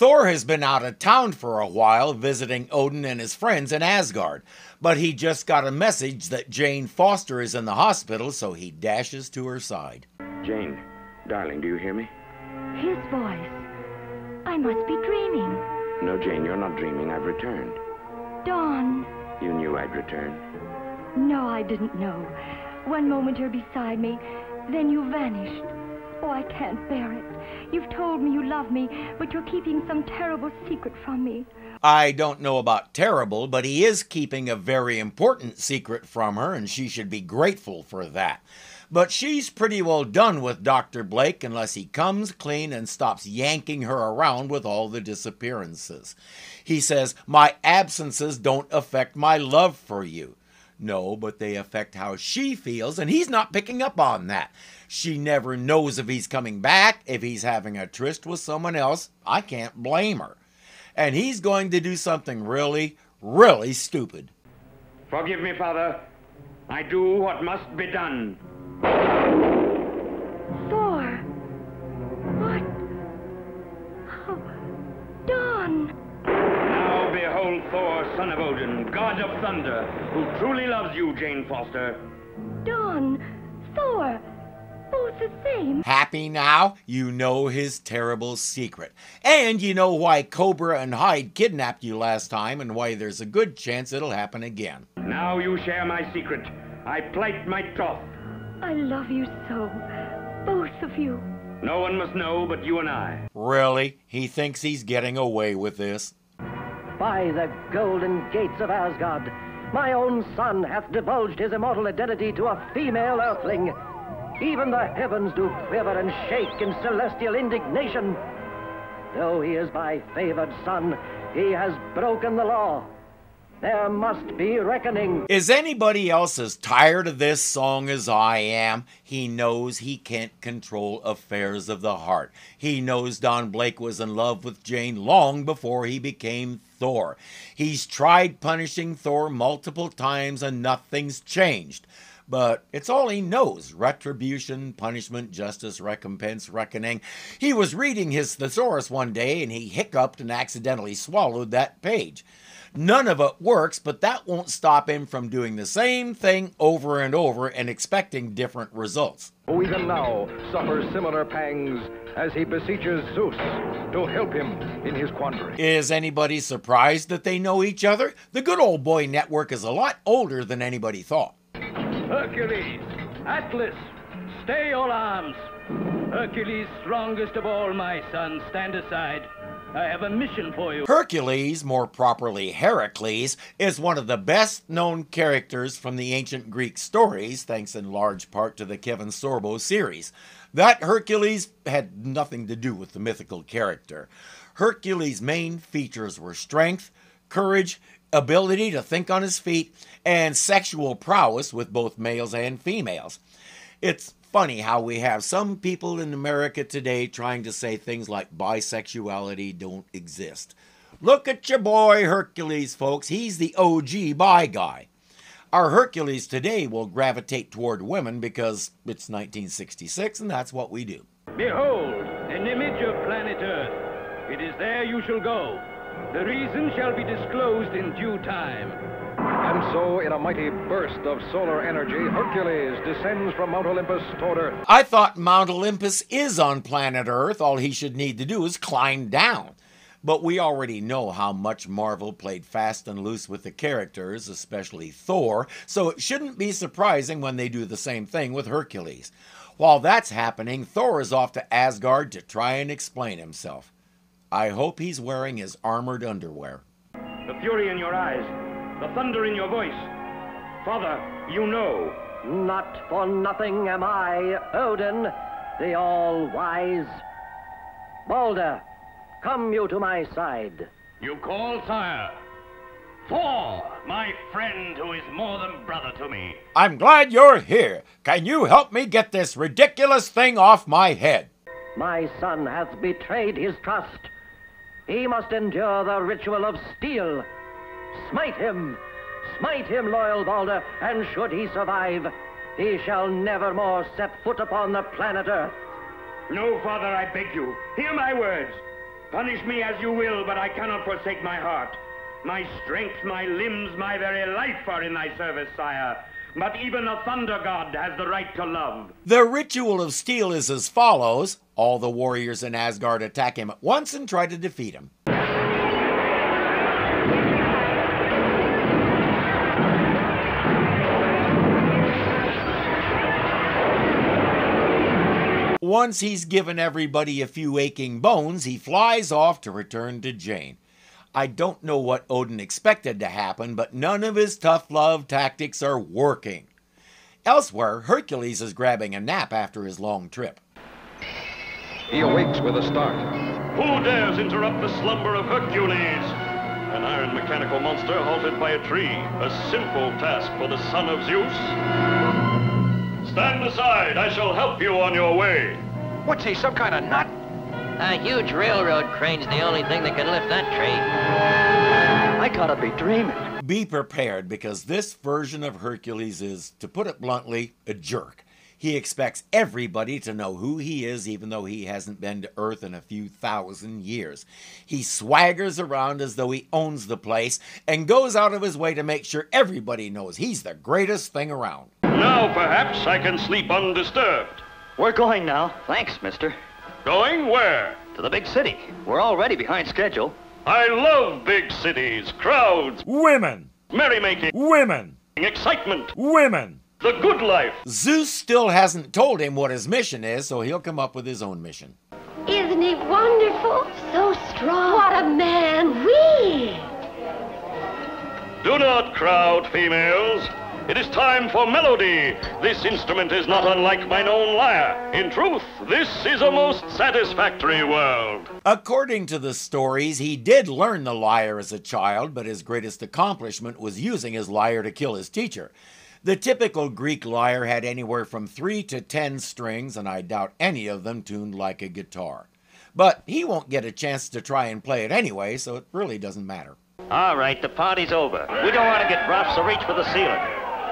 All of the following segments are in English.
Thor has been out of town for a while visiting Odin and his friends in Asgard, but he just got a message that Jane Foster is in the hospital, so he dashes to her side. Jane, darling, do you hear me? His voice. I must be dreaming. No, Jane, you're not dreaming. I've returned. Dawn. You knew I'd return. No, I didn't know. One moment you're beside me, then you vanished. Oh, I can't bear it. You've told me you love me, but you're keeping some terrible secret from me. I don't know about terrible, but he is keeping a very important secret from her, and she should be grateful for that. But she's pretty well done with Dr. Blake unless he comes clean and stops yanking her around with all the disappearances. He says, "My absences don't affect my love for you." No, but they affect how she feels, and he's not picking up on that. She never knows if he's coming back, if he's having a tryst with someone else. I can't blame her. And he's going to do something really, really stupid. Forgive me, Father. I do what must be done. Thor! What? Oh, Dawn! Now behold Thor, son of Odin, god of thunder, who truly loves you, Jane Foster. Dawn! Thor! Both the same. Happy now? You know his terrible secret. And you know why Cobra and Hyde kidnapped you last time and why there's a good chance it'll happen again. Now you share my secret. I plight my troth. I love you so. Both of you. No one must know but you and I. Really? He thinks he's getting away with this? By the golden gates of Asgard, my own son hath divulged his immortal identity to a female earthling. Even the heavens do quiver and shake in celestial indignation. Though he is my favored son, he has broken the law. There must be reckoning. Is anybody else as tired of this song as I am? He knows he can't control affairs of the heart. He knows Don Blake was in love with Jane long before he became Thor. He's tried punishing Thor multiple times and nothing's changed. But it's all he knows. Retribution, punishment, justice, recompense, reckoning. He was reading his thesaurus one day and he hiccuped and accidentally swallowed that page. None of it works, but that won't stop him from doing the same thing over and over and expecting different results. Who even now suffers similar pangs as he beseeches Zeus to help him in his quandary. Is anybody surprised that they know each other? The Good Old Boy Network is a lot older than anybody thought. Hercules, Atlas, stay your arms. Hercules, strongest of all my sons, stand aside. I have a mission for you. Hercules, more properly Heracles, is one of the best known characters from the ancient Greek stories, thanks in large part to the Kevin Sorbo series. That Hercules had nothing to do with the mythical character. Hercules' main features were strength, courage, ability to think on his feet, and sexual prowess with both males and females. It's funny how we have some people in America today trying to say things like bisexuality don't exist. Look at your boy Hercules, folks. He's the OG bi guy. Our Hercules today will gravitate toward women because it's 1966 and that's what we do. Behold, an image of planet Earth. It is there you shall go. The reason shall be disclosed in due time. And so, in a mighty burst of solar energy, Hercules descends from Mount Olympus toward Earth. I thought Mount Olympus is on planet Earth. All he should need to do is climb down. But we already know how much Marvel played fast and loose with the characters, especially Thor, so it shouldn't be surprising when they do the same thing with Hercules. While that's happening, Thor is off to Asgard to try and explain himself. I hope he's wearing his armored underwear. The fury in your eyes, the thunder in your voice. Father, you know. Not for nothing am I, Odin, the all-wise. Balder, come you to my side. You call, sire? Thor, my friend who is more than brother to me. I'm glad you're here. Can you help me get this ridiculous thing off my head? My son hath betrayed his trust. He must endure the ritual of steel. Smite him, loyal Balder, and should he survive, he shall never more set foot upon the planet Earth. No, Father, I beg you. Hear my words. Punish me as you will, but I cannot forsake my heart. My strength, my limbs, my very life are in thy service, sire. But even a thunder god has the right to love. The ritual of steel is as follows. All the warriors in Asgard attack him at once and try to defeat him. Once he's given everybody a few aching bones, he flies off to return to Jane. I don't know what Odin expected to happen, but none of his tough love tactics are working. Elsewhere, Hercules is grabbing a nap after his long trip. He awakes with a start. Who dares interrupt the slumber of Hercules? An iron mechanical monster halted by a tree. A simple task for the son of Zeus. Stand aside, I shall help you on your way. What's he, some kind of nut? A huge railroad crane's the only thing that can lift that tree. I gotta be dreaming. Be prepared, because this version of Hercules is, to put it bluntly, a jerk. He expects everybody to know who he is, even though he hasn't been to Earth in a few thousand years. He swaggers around as though he owns the place and goes out of his way to make sure everybody knows he's the greatest thing around. Now perhaps I can sleep undisturbed. We're going now. Thanks, mister. Going where? To the big city. We're already behind schedule. I love big cities, crowds, Women! merrymaking, Women! excitement, Women! the good life. Zeus still hasn't told him what his mission is, so he'll come up with his own mission. Isn't he wonderful? So strong. What a man. Whee! Do not crowd, females. It is time for melody. This instrument is not unlike mine own lyre. In truth, this is a most satisfactory world. According to the stories, he did learn the lyre as a child, but his greatest accomplishment was using his lyre to kill his teacher. The typical Greek lyre had anywhere from 3 to 10 strings, and I doubt any of them tuned like a guitar. But he won't get a chance to try and play it anyway, so it really doesn't matter. All right, the party's over. We don't want to get rough, so reach for the ceiling.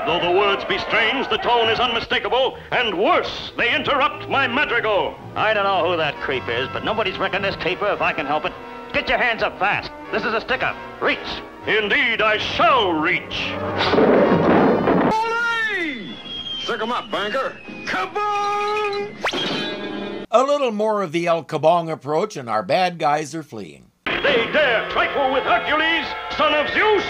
Though the words be strange, the tone is unmistakable, and worse, they interrupt my madrigal. I don't know who that creep is, but nobody's wrecking this caper if I can help it. Get your hands up fast. This is a stick-up. Reach. Indeed, I shall reach. Stick 'em up, banker. Kaboom! A little more of the El Kabong approach, and our bad guys are fleeing. They dare trifle with Hercules, son of Zeus?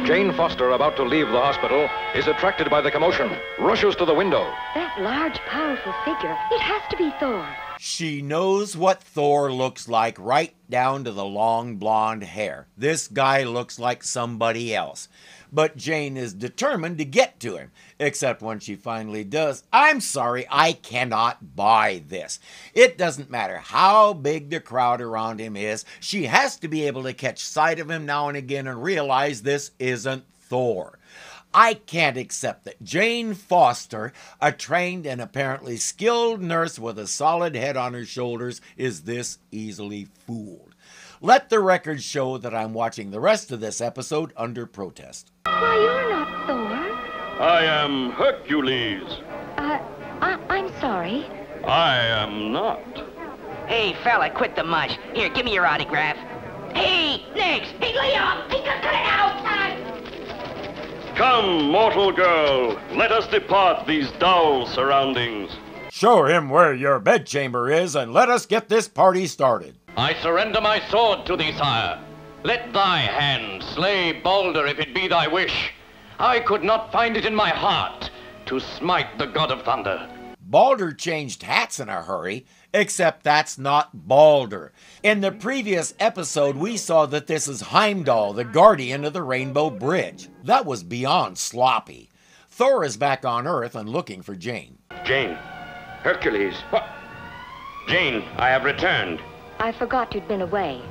Jane Foster, about to leave the hospital, is attracted by the commotion, rushes to the window. That large, powerful figure. It has to be Thor. She knows what Thor looks like, right down to the long blonde hair. This guy looks like somebody else. But Jane is determined to get to him, except when she finally does. I'm sorry, I cannot buy this. It doesn't matter how big the crowd around him is, she has to be able to catch sight of him now and again and realize this isn't Thor. I can't accept that Jane Foster, a trained and apparently skilled nurse with a solid head on her shoulders, is this easily fooled. Let the record show that I'm watching the rest of this episode under protest. Why, you're not Thor. I am Hercules. I'm sorry. I am not. Hey, fella, quit the mush. Here, give me your autograph. Hey, next. Hey, Leo. Hey, cut it out. Come, mortal girl, let us depart these dull surroundings. Show him where your bedchamber is and let us get this party started. I surrender my sword to thee, sire. Let thy hand slay Balder if it be thy wish. I could not find it in my heart to smite the god of thunder. Balder changed hats in a hurry, except that's not Balder. In the previous episode, we saw that this is Heimdall, the guardian of the Rainbow Bridge. That was beyond sloppy. Thor is back on Earth and looking for Jane. Jane. Hercules. What? Jane, I have returned. I forgot you'd been away.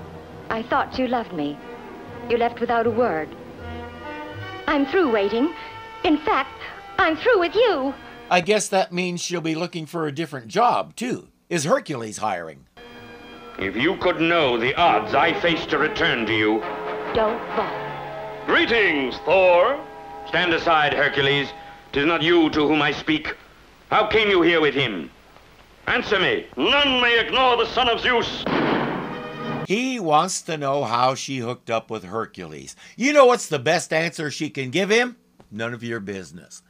I thought you loved me. You left without a word. I'm through waiting. In fact, I'm through with you. I guess that means she'll be looking for a different job, too. Is Hercules hiring? If you could know the odds I face to return to you. Don't bother. Greetings, Thor. Stand aside, Hercules. 'Tis not you to whom I speak. How came you here with him? Answer me. None may ignore the son of Zeus. He wants to know how she hooked up with Hercules. You know what's the best answer she can give him? None of your business.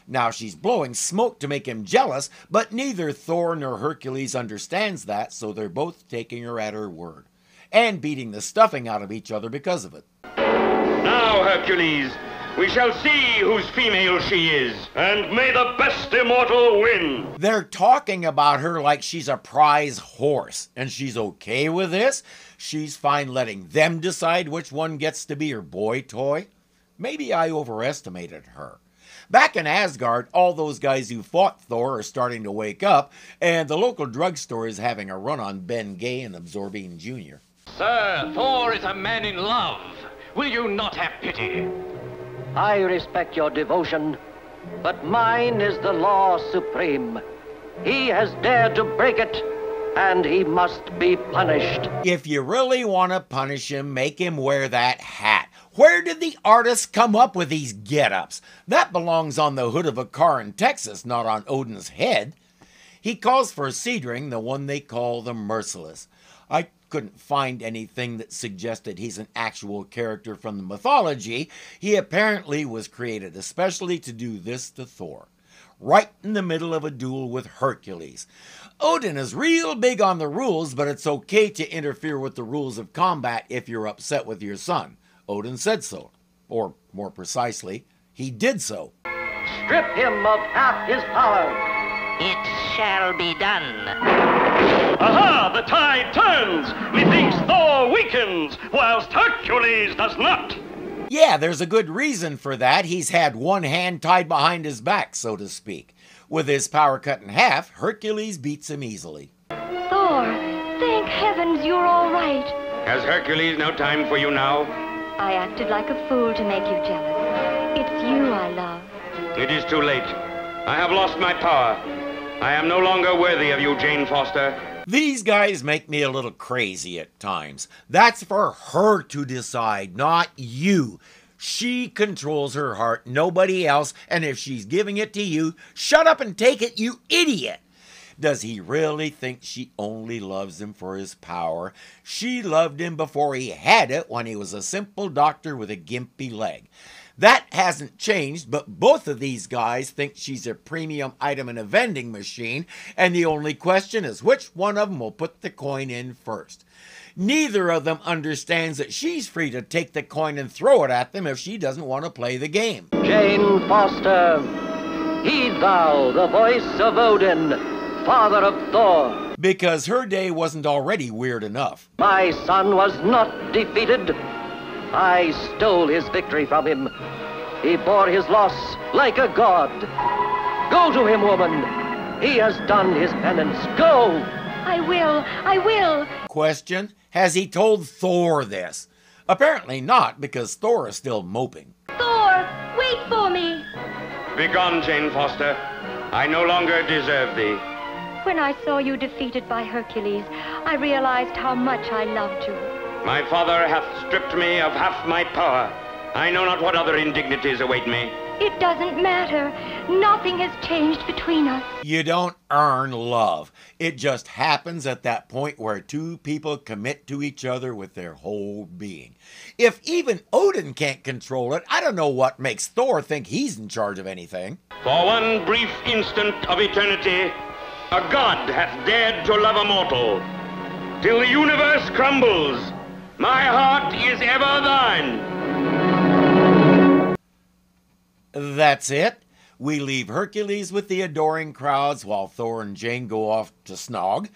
Now she's blowing smoke to make him jealous, but neither Thor nor Hercules understands that, so they're both taking her at her word. And beating the stuffing out of each other because of it. Now, Hercules, we shall see whose female she is. And may the best immortal win. They're talking about her like she's a prize horse, and she's okay with this? She's fine letting them decide which one gets to be her boy toy? Maybe I overestimated her. Back in Asgard, all those guys who fought Thor are starting to wake up, and the local drugstore is having a run on Ben Gay and Absorbine Jr. Sir, Thor is a man in love. Will you not have pity? I respect your devotion, but mine is the law supreme. He has dared to break it, and he must be punished. If you really want to punish him, make him wear that hat. Where did the artists come up with these get-ups? That belongs on the hood of a car in Texas, not on Odin's head. He calls for Seedring, the one they call the Merciless. I couldn't find anything that suggested he's an actual character from the mythology. He apparently was created especially to do this to Thor, right in the middle of a duel with Hercules. Odin is real big on the rules, but it's okay to interfere with the rules of combat if you're upset with your son. Odin said so, or more precisely, he did so. Strip him of half his power. It shall be done. Aha! The tide turns! Methinks Thor weakens, whilst Hercules does not. Yeah, there's a good reason for that. He's had one hand tied behind his back, so to speak. With his power cut in half, Hercules beats him easily. Thor, thank heavens you're all right. Has Hercules no time for you now? I acted like a fool to make you jealous. It's you I love. It is too late. I have lost my power. I am no longer worthy of you, Jane Foster. These guys make me a little crazy at times. That's for her to decide, not you. She controls her heart, nobody else, and if she's giving it to you, shut up and take it, you idiot. Does he really think she only loves him for his power? She loved him before he had it when he was a simple doctor with a gimpy leg. That hasn't changed, but both of these guys think she's a premium item in a vending machine, and the only question is which one of them will put the coin in first. Neither of them understands that she's free to take the coin and throw it at them if she doesn't want to play the game. Jane Foster, heed thou the voice of Odin, father of Thor. Because her day wasn't already weird enough. My son was not defeated. I stole his victory from him. He bore his loss like a god. Go to him, woman. He has done his penance. Go! I will. Question, has he told Thor this? Apparently not, because Thor is still moping. Thor, wait for me. Begone, Jane Foster. I no longer deserve thee. When I saw you defeated by Hercules, I realized how much I loved you. My father hath stripped me of half my power. I know not what other indignities await me. It doesn't matter. Nothing has changed between us. You don't earn love. It just happens at that point where two people commit to each other with their whole being. If even Odin can't control it, I don't know what makes Thor think he's in charge of anything. For one brief instant of eternity, a god hath dared to love a mortal. Till the universe crumbles, my heart is ever thine. That's it. We leave Hercules with the adoring crowds while Thor and Jane go off to snog.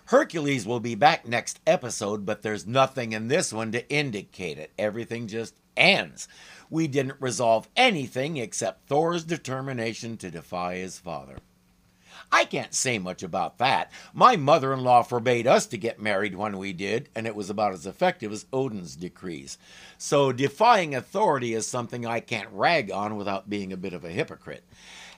Hercules will be back next episode, but there's nothing in this one to indicate it. Everything just ends. We didn't resolve anything except Thor's determination to defy his father. I can't say much about that. My mother-in-law forbade us to get married when we did, and it was about as effective as Odin's decrees. So defying authority is something I can't rag on without being a bit of a hypocrite.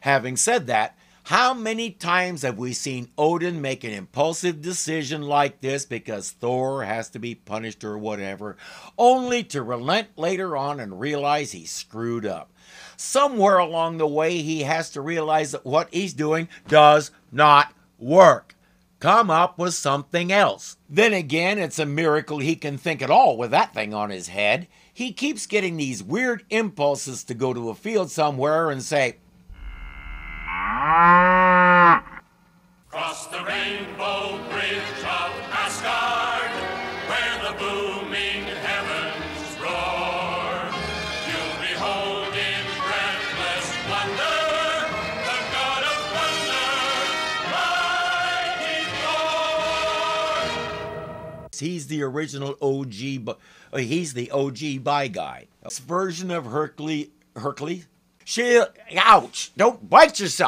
Having said that, how many times have we seen Odin make an impulsive decision like this because Thor has to be punished or whatever, only to relent later on and realize he screwed up? Somewhere along the way, he has to realize that what he's doing does not work. come up with something else. Then again, it's a miracle he can think at all with that thing on his head. He keeps getting these weird impulses to go to a field somewhere and say, "Cross the rainbow bridge of Asgard, where the booming heavens roar. You'll behold in breathless wonder the god of thunder, mighty Thor." He's the original OG, he's the OG by guy. This version of Hercules, ouch, don't bite yourself.